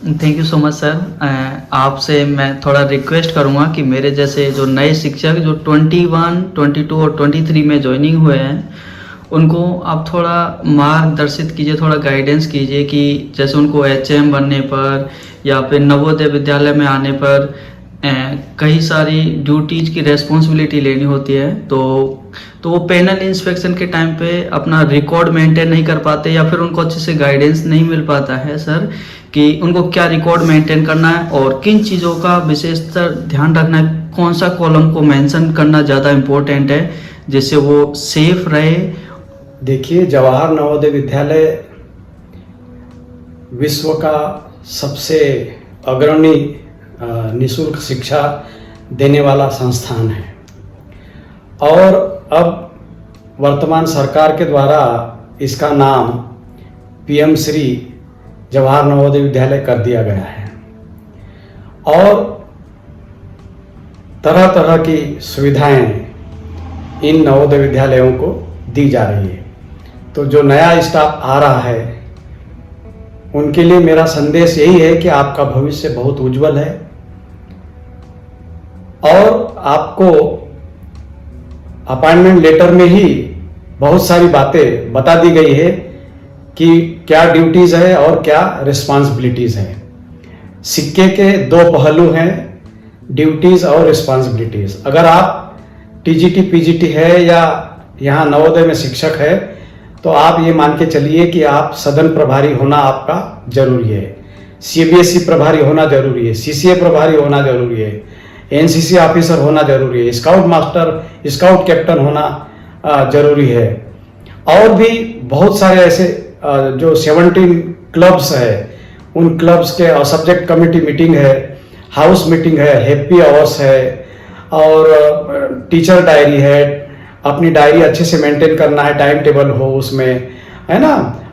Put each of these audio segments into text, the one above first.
Thank you so much sir. आपसे मैं थोड़ा रिक्वेस्ट करूंगा कि मेरे जैसे जो नए शिक्षक जो 21, 22 और 23 में ज्वाइनिंग हुए हैं, उनको आप थोड़ा मार्गदर्शित कीजिए, थोड़ा गाइडेंस कीजिए कि जैसे उनको एचएम बनने पर या फिर नवोदय विद्यालय में आने पर कई सारी ड्यूटीज की रेस्पॉन्सिबिलिटी लेनी होती है, तो वो पैनल इंस्पेक्शन के टाइम पे अपना रिकॉर्ड मेंटेन नहीं कर पाते या फिर उनको अच्छे से गाइडेंस नहीं मिल पाता है सर कि उनको क्या रिकॉर्ड मेंटेन करना है और किन चीज़ों का विशेषतर ध्यान रखना है, कौन सा कॉलम को मेंशन करना ज़्यादा इम्पोर्टेंट है जिससे वो सेफ रहे। देखिए, जवाहर नवोदय विद्यालय विश्व का सबसे अग्रणी निःशुल्क शिक्षा देने वाला संस्थान है और अब वर्तमान सरकार के द्वारा इसका नाम पीएम श्री जवाहर नवोदय विद्यालय कर दिया गया है और तरह तरह की सुविधाएं इन नवोदय विद्यालयों को दी जा रही है। तो जो नया स्टाफ आ रहा है उनके लिए मेरा संदेश यही है कि आपका भविष्य बहुत उज्जवल है और आपको अपॉइंटमेंट लेटर में ही बहुत सारी बातें बता दी गई है कि क्या ड्यूटीज है और क्या रिस्पॉन्सिबिलिटीज है। सिक्के के दो पहलू हैं, ड्यूटीज और रिस्पॉन्सिबिलिटीज। अगर आप टीजीटी पीजीटी है या यहाँ नवोदय में शिक्षक है तो आप ये मान के चलिए कि आप सदन प्रभारी होना आपका जरूरी है, सीबीएसई प्रभारी होना जरूरी है, सीसीए प्रभारी होना जरूरी है, एनसीसी ऑफिसर होना जरूरी है, स्काउट मास्टर, स्काउट कैप्टन होना जरूरी है और भी बहुत सारे ऐसे जो 17 क्लब्स है उन क्लब्स के सब्जेक्ट कमेटी मीटिंग है, हाउस मीटिंग है, हैप्पी आवर्स है और टीचर डायरी है। अपनी डायरी अच्छे से मेंटेन करना है, टाइम टेबल हो उसमें, है ना,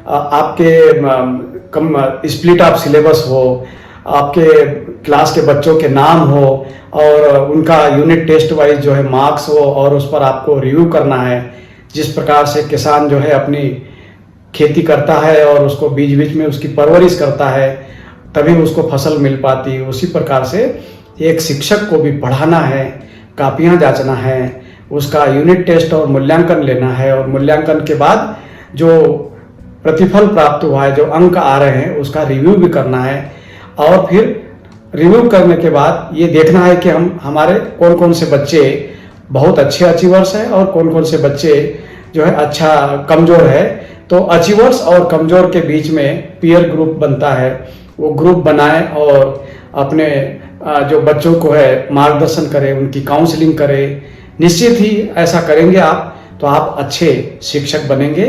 आपके स्प्लिट ऑफ सिलेबस हो, आपके क्लास के बच्चों के नाम हो और उनका यूनिट टेस्ट वाइज जो है मार्क्स हो और उस पर आपको रिव्यू करना है। जिस प्रकार से किसान जो है अपनी खेती करता है और उसको बीच बीच में उसकी परवरिश करता है तभी उसको फसल मिल पाती है, उसी प्रकार से एक शिक्षक को भी पढ़ाना है, कापियां जांचना है, उसका यूनिट टेस्ट और मूल्यांकन लेना है और मूल्यांकन के बाद जो प्रतिफल प्राप्त हुआ है, जो अंक आ रहे हैं, उसका रिव्यू भी करना है और फिर रिव्यू करने के बाद ये देखना है कि हमारे कौन कौन से बच्चे बहुत अच्छे अचीवर्स हैं और कौन कौन से बच्चे जो है अच्छा कमज़ोर है। तो अचीवर्स और कमज़ोर के बीच में पीयर ग्रुप बनता है, वो ग्रुप बनाए और अपने जो बच्चों को है मार्गदर्शन करें, उनकी काउंसलिंग करें। निश्चित ही ऐसा करेंगे आप तो आप अच्छे शिक्षक बनेंगे।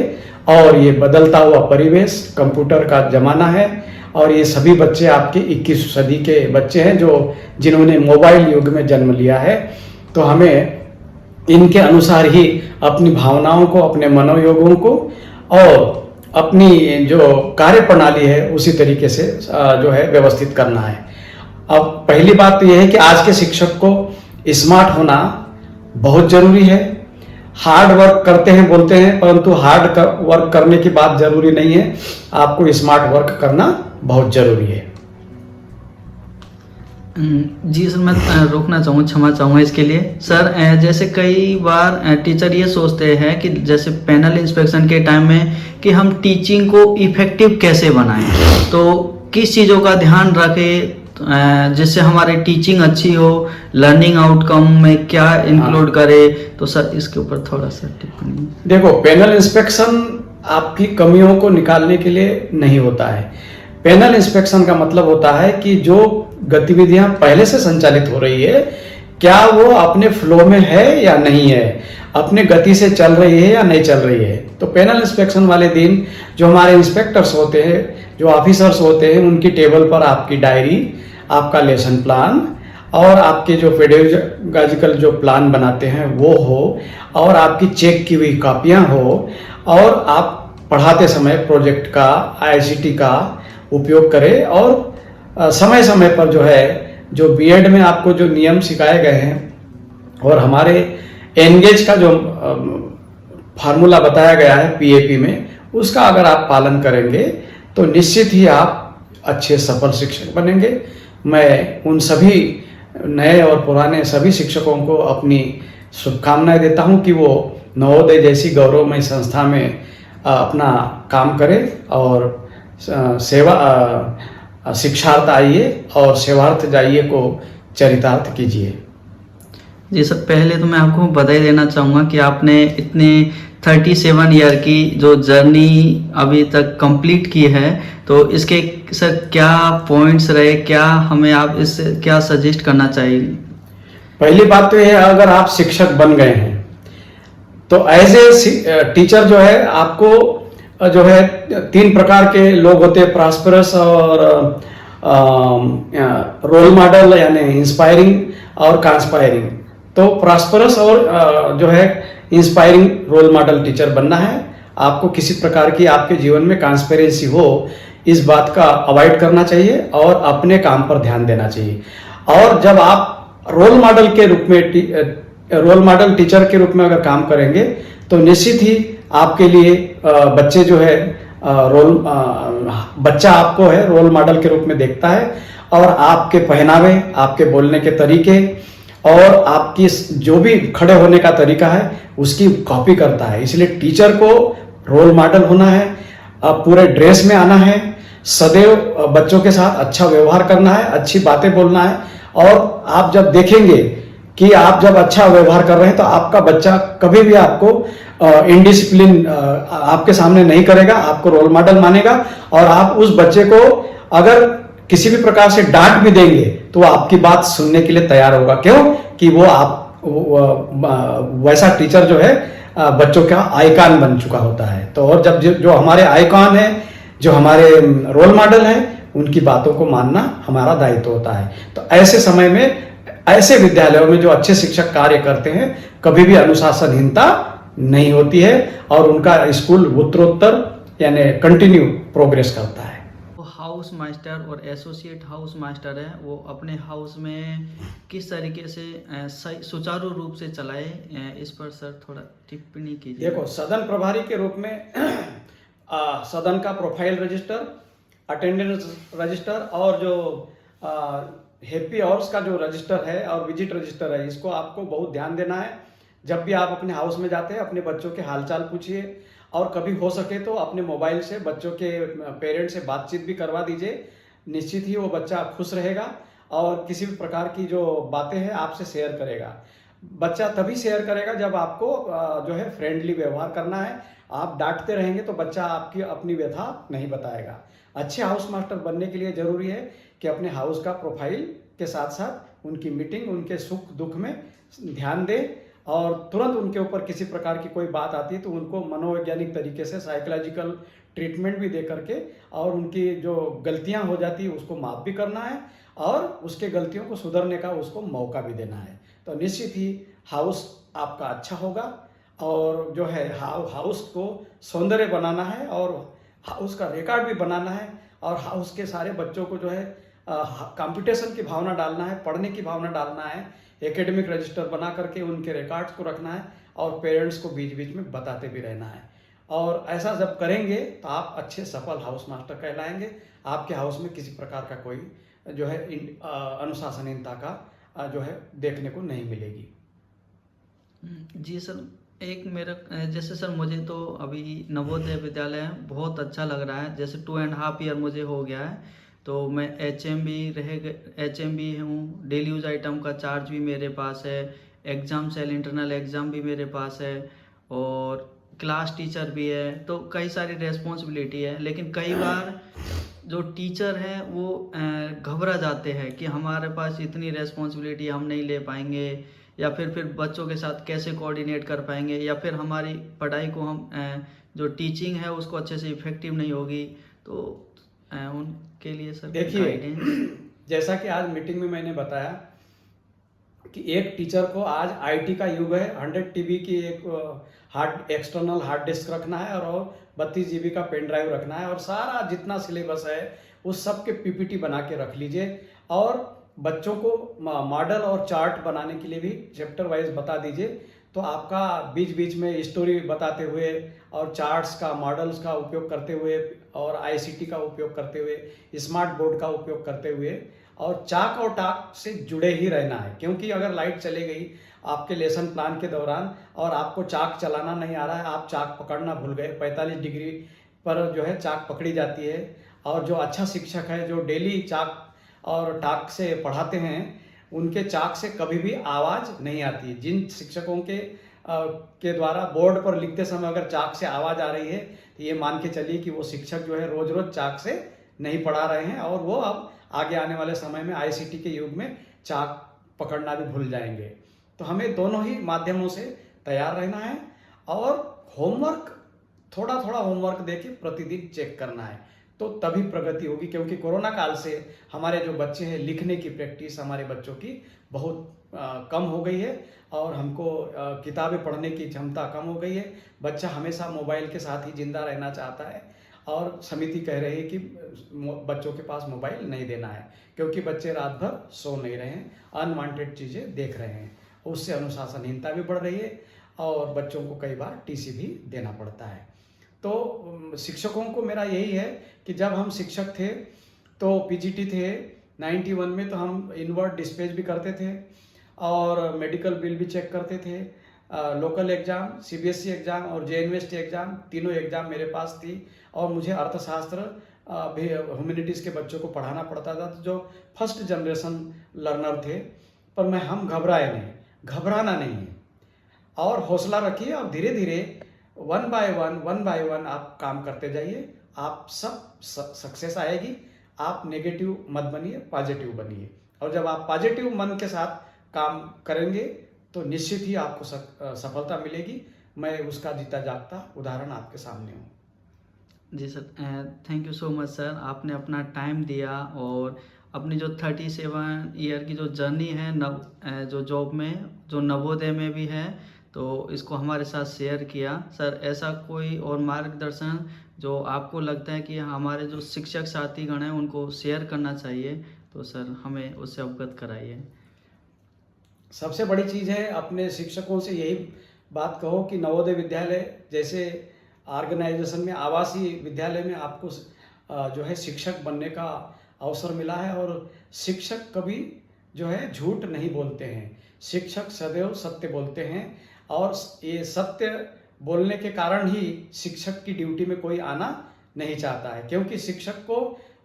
और ये बदलता हुआ परिवेश, कंप्यूटर का ज़माना है और ये सभी बच्चे आपके 21वीं सदी के बच्चे हैं जिन्होंने मोबाइल युग में जन्म लिया है। तो हमें इनके अनुसार ही अपनी भावनाओं को, अपने मनोयोगों को और अपनी जो कार्य प्रणाली है उसी तरीके से जो है व्यवस्थित करना है। अब पहली बात तो यह है कि आज के शिक्षक को स्मार्ट होना बहुत जरूरी है। हार्ड वर्क करते हैं बोलते हैं, परंतु हार्ड वर्क करने की बात जरूरी नहीं है, आपको स्मार्ट वर्क करना बहुत जरूरी है। जी सर, मैं रोकना चाहूँगा, क्षमा चाहूँगा इसके लिए। सर जैसे कई बार टीचर ये सोचते हैं कि जैसे पैनल इंस्पेक्शन के टाइम में कि हम टीचिंग को इफेक्टिव कैसे बनाएं, तो किस चीज़ों का ध्यान रखें जिससे हमारी टीचिंग अच्छी हो, लर्निंग आउटकम में क्या इंक्लूड करें, तो सर इसके ऊपर थोड़ा सा टिप्पणी। देखो, पैनल इंस्पेक्शन आपकी कमियों को निकालने के लिए नहीं होता है। पैनल इंस्पेक्शन का मतलब होता है कि जो गतिविधियां पहले से संचालित हो रही है क्या वो अपने फ्लो में है या नहीं है, अपने गति से चल रही है या नहीं चल रही है। तो पैनल इंस्पेक्शन वाले दिन जो हमारे इंस्पेक्टर्स होते हैं, जो ऑफिसर्स होते हैं, उनकी टेबल पर आपकी डायरी, आपका लेसन प्लान और आपके जो पेडागॉजिकल जो प्लान बनाते हैं वो हो और आपकी चेक की हुई कापियां हो और आप पढ़ाते समय प्रोजेक्ट का, आईसीटी का उपयोग करें और समय समय पर जो है जो बीएड में आपको जो नियम सिखाए गए हैं और हमारे एनगेज का जो फार्मूला बताया गया है पीएपी में, उसका अगर आप पालन करेंगे तो निश्चित ही आप अच्छे सफल शिक्षक बनेंगे। मैं उन सभी नए और पुराने सभी शिक्षकों को अपनी शुभकामनाएं देता हूं कि वो नवोदय जैसी गौरवमयी संस्था में अपना काम करें और शिक्षार्थ आइए और सेवार्थ जाइए को चरितार्थ कीजिए। जी सर, पहले तो मैं आपको बधाई देना चाहूँगा कि आपने इतने 37 ईयर की जो जर्नी अभी तक कंप्लीट की है, तो इसके सर क्या पॉइंट्स रहे, क्या हमें आप इससे क्या सजेस्ट करना चाहिए? पहली बात तो यह है, अगर आप शिक्षक बन गए हैं तो एज ए टीचर जो है आपको जो है 3 प्रकार के लोग होते हैं, प्रॉस्परस और रोल मॉडल यानी इंस्पायरिंग और कंस्पायरिंग। तो प्रॉस्परस और जो है इंस्पायरिंग रोल मॉडल टीचर बनना है। आपको किसी प्रकार की आपके जीवन में ट्रांसपेरेंसी हो, इस बात का अवॉइड करना चाहिए और अपने काम पर ध्यान देना चाहिए। और जब आप रोल मॉडल के रूप में रोल मॉडल टीचर के रूप में अगर काम करेंगे तो निश्चित ही आपके लिए बच्चे जो है बच्चा आपको है रोल मॉडल के रूप में देखता है और आपके पहनावे, आपके बोलने के तरीके और आपकी जो भी खड़े होने का तरीका है उसकी कॉपी करता है। इसलिए टीचर को रोल मॉडल होना है, पूरे ड्रेस में आना है, सदैव बच्चों के साथ अच्छा व्यवहार करना है, अच्छी बातें बोलना है। और आप जब देखेंगे कि आप जब अच्छा व्यवहार कर रहे हैं तो आपका बच्चा कभी भी आपको इनडिसिप्लिन आपके सामने नहीं करेगा, आपको रोल मॉडल मानेगा। और आप उस बच्चे को अगर किसी भी प्रकार से डांट भी देंगे तो वो आपकी बात सुनने के लिए तैयार होगा। क्यों? कि वो वैसा टीचर जो है बच्चों का आइकॉन बन चुका होता है। तो और जब जो हमारे आइकॉन है, जो हमारे रोल मॉडल है, उनकी बातों को मानना हमारा दायित्व होता है। तो ऐसे समय में ऐसे विद्यालयों में जो अच्छे शिक्षक कार्य करते हैं कभी भी अनुशासनहीनता नहीं होती है और उनका स्कूल उत्तरोत्तर यानी कंटिन्यू प्रोग्रेस करता है। हाउस मास्टर और एसोसिएट हाउस मास्टर है, वो अपने हाउस में किस तरीके से सुचारू रूप से चलाए, इस पर सर थोड़ा टिप्पणी कीजिए। देखो, सदन प्रभारी के रूप में सदन का प्रोफाइल रजिस्टर, अटेंडेंस रजिस्टर और जो हैप्पी आवर्स का जो रजिस्टर है और विजिट रजिस्टर है, इसको आपको बहुत ध्यान देना है। जब भी आप अपने हाउस में जाते हैं अपने बच्चों के हालचाल पूछिए और कभी हो सके तो अपने मोबाइल से बच्चों के पेरेंट्स से बातचीत भी करवा दीजिए। निश्चित ही वो बच्चा खुश रहेगा और किसी भी प्रकार की जो बातें हैं आपसे शेयर करेगा। बच्चा तभी शेयर करेगा जब आपको जो है फ्रेंडली व्यवहार करना है। आप डांटते रहेंगे तो बच्चा आपकी अपनी व्यथा नहीं बताएगा। अच्छे हाउस मास्टर बनने के लिए जरूरी है कि अपने हाउस का प्रोफाइल के साथ साथ उनकी मीटिंग, उनके सुख दुख में ध्यान दें और तुरंत उनके ऊपर किसी प्रकार की कोई बात आती है तो उनको मनोवैज्ञानिक तरीके से साइकोलॉजिकल ट्रीटमेंट भी दे करके और उनकी जो गलतियां हो जाती है उसको माफ भी करना है और उसके गलतियों को सुधरने का उसको मौका भी देना है। तो निश्चित ही हाउस आपका अच्छा होगा और जो है हाउस को सौंदर्य बनाना है और हाउस का रिकॉर्ड भी बनाना है और हाउस के सारे बच्चों को जो है कंपटीशन की भावना डालना है, पढ़ने की भावना डालना है, एकेडमिक रजिस्टर बना करके उनके रिकॉर्ड्स को रखना है और पेरेंट्स को बीच बीच में बताते भी रहना है। और ऐसा जब करेंगे तो आप अच्छे सफल हाउस मास्टर कहलाएंगे। आपके हाउस में किसी प्रकार का कोई जो है अनुशासनहीनता का जो है देखने को नहीं मिलेगी। जी सर, एक मेरा जैसे सर मुझे तो अभी नवोदय विद्यालय बहुत अच्छा लग रहा है। जैसे 2.5 ईयर मुझे हो गया है तो मैं HMB हूँ, डेली यूज आइटम का चार्ज भी मेरे पास है, एग्ज़ाम सेल इंटरनल एग्ज़ाम भी मेरे पास है और क्लास टीचर भी है। तो कई सारी रेस्पॉन्सिबिलिटी है, लेकिन कई बार जो टीचर हैं वो घबरा जाते हैं कि हमारे पास इतनी रेस्पॉन्सिबिलिटी हम नहीं ले पाएंगे या फिर बच्चों के साथ कैसे कोऑर्डिनेट कर पाएंगे या फिर हमारी पढ़ाई को हम जो टीचिंग है उसको अच्छे से इफेक्टिव नहीं होगी। तो उनके लिए सर देखिए, जैसा कि आज मीटिंग में मैंने बताया कि एक टीचर को आज आईटी का युग है, 100 TB की एक एक्सटर्नल हार्ड डिस्क रखना है और 32 GB का पेन ड्राइव रखना है और सारा जितना सिलेबस है उस सब के PPT बना के रख लीजिए और बच्चों को मॉडल और चार्ट बनाने के लिए भी चैप्टर वाइज बता दीजिए। तो आपका बीच बीच में स्टोरी बताते हुए और चार्ट्स का, मॉडल्स का उपयोग करते हुए और आईसीटी का उपयोग करते हुए, स्मार्ट बोर्ड का उपयोग करते हुए और चाक और टाक से जुड़े ही रहना है। क्योंकि अगर लाइट चली गई आपके लेसन प्लान के दौरान और आपको चाक चलाना नहीं आ रहा है, आप चाक पकड़ना भूल गए, 45 डिग्री पर जो है चाक पकड़ी जाती है। और जो अच्छा शिक्षक है, जो डेली चाक और टाक से पढ़ाते हैं, उनके चाक से कभी भी आवाज़ नहीं आती। जिन शिक्षकों के द्वारा बोर्ड पर लिखते समय अगर चाक से आवाज़ आ रही है तो ये मान के चलिए कि वो शिक्षक जो है रोज रोज चाक से नहीं पढ़ा रहे हैं, और वो अब आगे आने वाले समय में आईसीटी के युग में चाक पकड़ना भी भूल जाएंगे। तो हमें दोनों ही माध्यमों से तैयार रहना है और होमवर्क, थोड़ा थोड़ा होमवर्क देके प्रतिदिन चेक करना है, तो तभी प्रगति होगी। क्योंकि कोरोना काल से हमारे जो बच्चे हैं, लिखने की प्रैक्टिस हमारे बच्चों की बहुत कम हो गई है और हमको किताबें पढ़ने की क्षमता कम हो गई है। बच्चा हमेशा मोबाइल के साथ ही जिंदा रहना चाहता है और समिति कह रही है कि बच्चों के पास मोबाइल नहीं देना है, क्योंकि बच्चे रात भर सो नहीं रहे हैं, अनवांटेड चीज़ें देख रहे हैं। उससे अनुशासनहीनता भी बढ़ रही है और बच्चों को कई बार टीसी भी देना पड़ता है। तो शिक्षकों को मेरा यही है कि जब हम शिक्षक थे तो पीजीटी थे 91 में, तो हम इनवर्ड डिस्पैच भी करते थे और मेडिकल बिल भी चेक करते थे। लोकल एग्ज़ाम, सीबीएसई एग्ज़ाम और जेएनवीएसटी एग्ज़ाम, तीनों एग्ज़ाम मेरे पास थी। और मुझे अर्थशास्त्र भी, ह्यूमैनिटीज़ के बच्चों को पढ़ाना पड़ता था, तो जो फर्स्ट जनरेशन लर्नर थे। पर हम घबराए नहीं, घबराना नहीं है और हौसला रखिए और धीरे धीरे वन बाय वन आप काम करते जाइए, आप सब सक्सेस आएगी। आप नेगेटिव मत बनिए, पॉजिटिव बनिए, और जब आप पॉजिटिव मन के साथ काम करेंगे तो निश्चित ही आपको सफलता मिलेगी। मैं उसका जीता जागता उदाहरण आपके सामने हूँ। जी sir, thank you so much sir, आपने अपना टाइम दिया और अपनी जो 37 ईयर की जो जर्नी है जो जॉब में, जो नवोदय में भी है, तो इसको हमारे साथ शेयर किया। सर, ऐसा कोई और मार्गदर्शन जो आपको लगता है कि हमारे जो शिक्षक साथीगण हैं उनको शेयर करना चाहिए, तो सर हमें उससे अवगत कराइए। सबसे बड़ी चीज़ है, अपने शिक्षकों से यही बात कहो कि नवोदय विद्यालय जैसे ऑर्गेनाइजेशन में, आवासीय विद्यालय में आपको जो है शिक्षक बनने का अवसर मिला है। और शिक्षक कभी जो है झूठ नहीं बोलते हैं, शिक्षक सदैव सत्य बोलते हैं। और ये सत्य बोलने के कारण ही शिक्षक की ड्यूटी में कोई आना नहीं चाहता है, क्योंकि शिक्षक को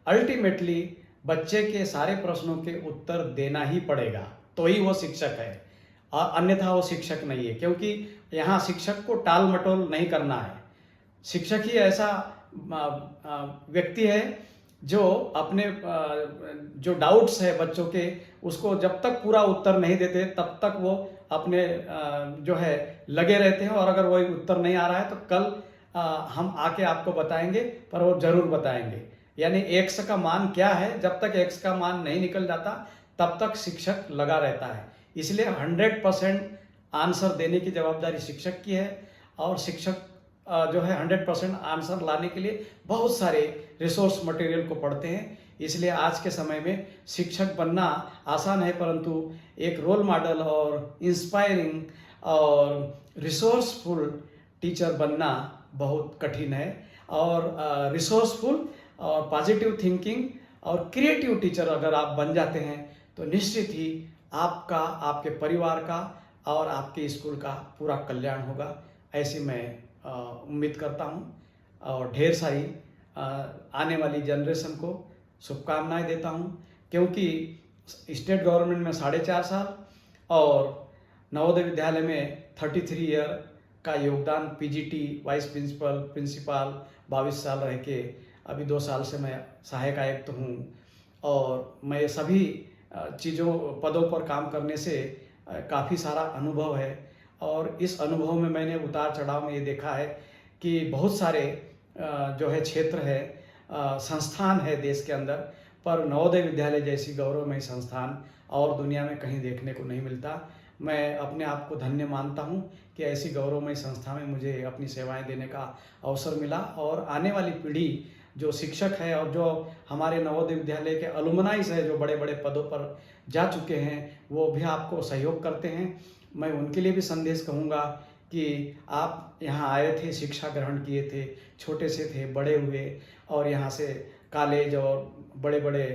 अल्टीमेटली बच्चे के सारे प्रश्नों के उत्तर देना ही पड़ेगा, तो ही वो शिक्षक है, और अन्यथा वो शिक्षक नहीं है। क्योंकि यहाँ शिक्षक को टाल मटोल नहीं करना है। शिक्षक ही ऐसा व्यक्ति है जो अपने जो डाउट्स है बच्चों के, उसको जब तक पूरा उत्तर नहीं देते तब तक वो अपने जो है लगे रहते हैं। और अगर वही उत्तर नहीं आ रहा है तो कल हम आके आपको बताएंगे, पर वो जरूर बताएंगे। यानी एक्स का मान क्या है, जब तक एक्स का मान नहीं निकल जाता तब तक शिक्षक लगा रहता है। इसलिए 100% आंसर देने की जवाबदारी शिक्षक की है। और शिक्षक जो है 100% आंसर लाने के लिए बहुत सारे रिसोर्स मटेरियल को पढ़ते हैं। इसलिए आज के समय में शिक्षक बनना आसान है, परंतु एक रोल मॉडल और इंस्पायरिंग और रिसोर्सफुल टीचर बनना बहुत कठिन है। और रिसोर्सफुल और पॉजिटिव थिंकिंग और क्रिएटिव टीचर अगर आप बन जाते हैं तो निश्चित ही आपका, आपके परिवार का और आपके स्कूल का पूरा कल्याण होगा, ऐसी मैं उम्मीद करता हूँ। और ढेर सारी आने वाली जनरेशन को शुभकामनाएं देता हूँ, क्योंकि स्टेट गवर्नमेंट में 4.5 साल और नवोदय विद्यालय में 33 ईयर का योगदान, पीजीटी, वाइस प्रिंसिपल, प्रिंसिपल 22 साल रह के, अभी 2 साल से मैं सहायक आयुक्त हूँ। और मैं सभी चीज़ों, पदों पर काम करने से काफ़ी सारा अनुभव है। और इस अनुभव में मैंने उतार चढ़ाव में ये देखा है कि बहुत सारे जो है क्षेत्र है, संस्थान है देश के अंदर, पर नवोदय विद्यालय जैसी गौरवमयी संस्थान और दुनिया में कहीं देखने को नहीं मिलता। मैं अपने आप को धन्य मानता हूँ कि ऐसी गौरवमयी संस्था में मुझे अपनी सेवाएं देने का अवसर मिला। और आने वाली पीढ़ी जो शिक्षक है और जो हमारे नवोदय विद्यालय के अलुमनाइज है, जो बड़े बड़े पदों पर जा चुके हैं, वो भी आपको सहयोग करते हैं। मैं उनके लिए भी संदेश कहूँगा कि आप यहाँ आए थे, शिक्षा ग्रहण किए थे, छोटे से थे, बड़े हुए और यहाँ से कॉलेज और बड़े बड़े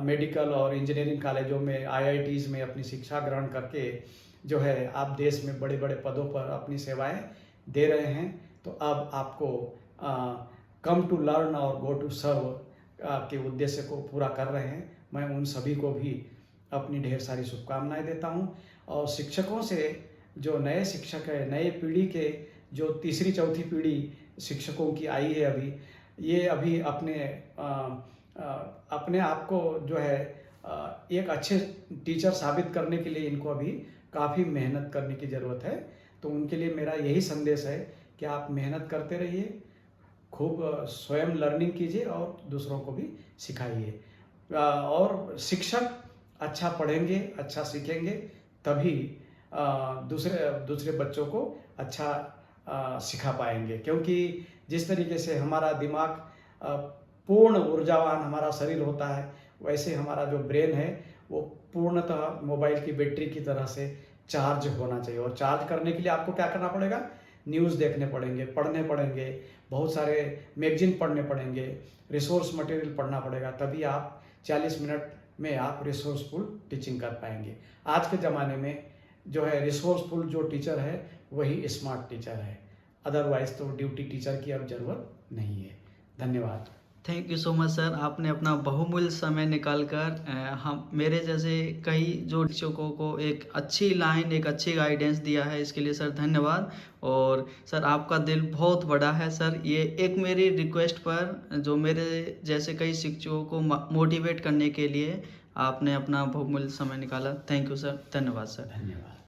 मेडिकल और इंजीनियरिंग कॉलेजों में IITs में अपनी शिक्षा ग्रहण करके जो है आप देश में बड़े बड़े पदों पर अपनी सेवाएं दे रहे हैं। तो अब आपको कम टू लर्न और गो टू सर्व के उद्देश्य को पूरा कर रहे हैं। मैं उन सभी को भी अपनी ढेर सारी शुभकामनाएं देता हूं। और शिक्षकों से जो नए शिक्षक है, नए पीढ़ी के जो तीसरी चौथी पीढ़ी शिक्षकों की आई है अभी, ये अभी अपने आप को जो है एक अच्छे टीचर साबित करने के लिए इनको अभी काफ़ी मेहनत करने की ज़रूरत है। तो उनके लिए मेरा यही संदेश है कि आप मेहनत करते रहिए, खूब स्वयं लर्निंग कीजिए और दूसरों को भी सिखाइए। और शिक्षक अच्छा पढ़ेंगे, अच्छा सीखेंगे, तभी दूसरे बच्चों को अच्छा सिखा पाएंगे। क्योंकि जिस तरीके से हमारा दिमाग पूर्ण ऊर्जावान हमारा शरीर होता है, वैसे हमारा जो ब्रेन है वो पूर्णतः मोबाइल की बैटरी की तरह से चार्ज होना चाहिए। और चार्ज करने के लिए आपको क्या करना पड़ेगा? न्यूज़ देखने पड़ेंगे, पढ़ने पड़ेंगे, बहुत सारे मैगजीन पढ़ने पड़ेंगे, रिसोर्स मटेरियल पढ़ना पड़ेगा, तभी आप 40 मिनट में आप रिसोर्सफुल टीचिंग कर पाएंगे। आज के ज़माने में जो है रिसोर्सफुल जो टीचर है वही स्मार्ट टीचर है, अदरवाइज तो ड्यूटी टीचर की अब ज़रूरत नहीं है। धन्यवाद। Thank you so much sir, आपने अपना बहुमूल्य समय निकालकर हम मेरे जैसे कई जो शिक्षकों को एक अच्छी लाइन, एक अच्छी गाइडेंस दिया है, इसके लिए सर धन्यवाद। और सर आपका दिल बहुत बड़ा है सर। ये एक मेरी रिक्वेस्ट पर जो मेरे जैसे कई शिक्षकों को मोटिवेट करने के लिए आपने अपना बहुमूल्य समय निकाला। थैंक यू सर, धन्यवाद सर। धन्यवाद।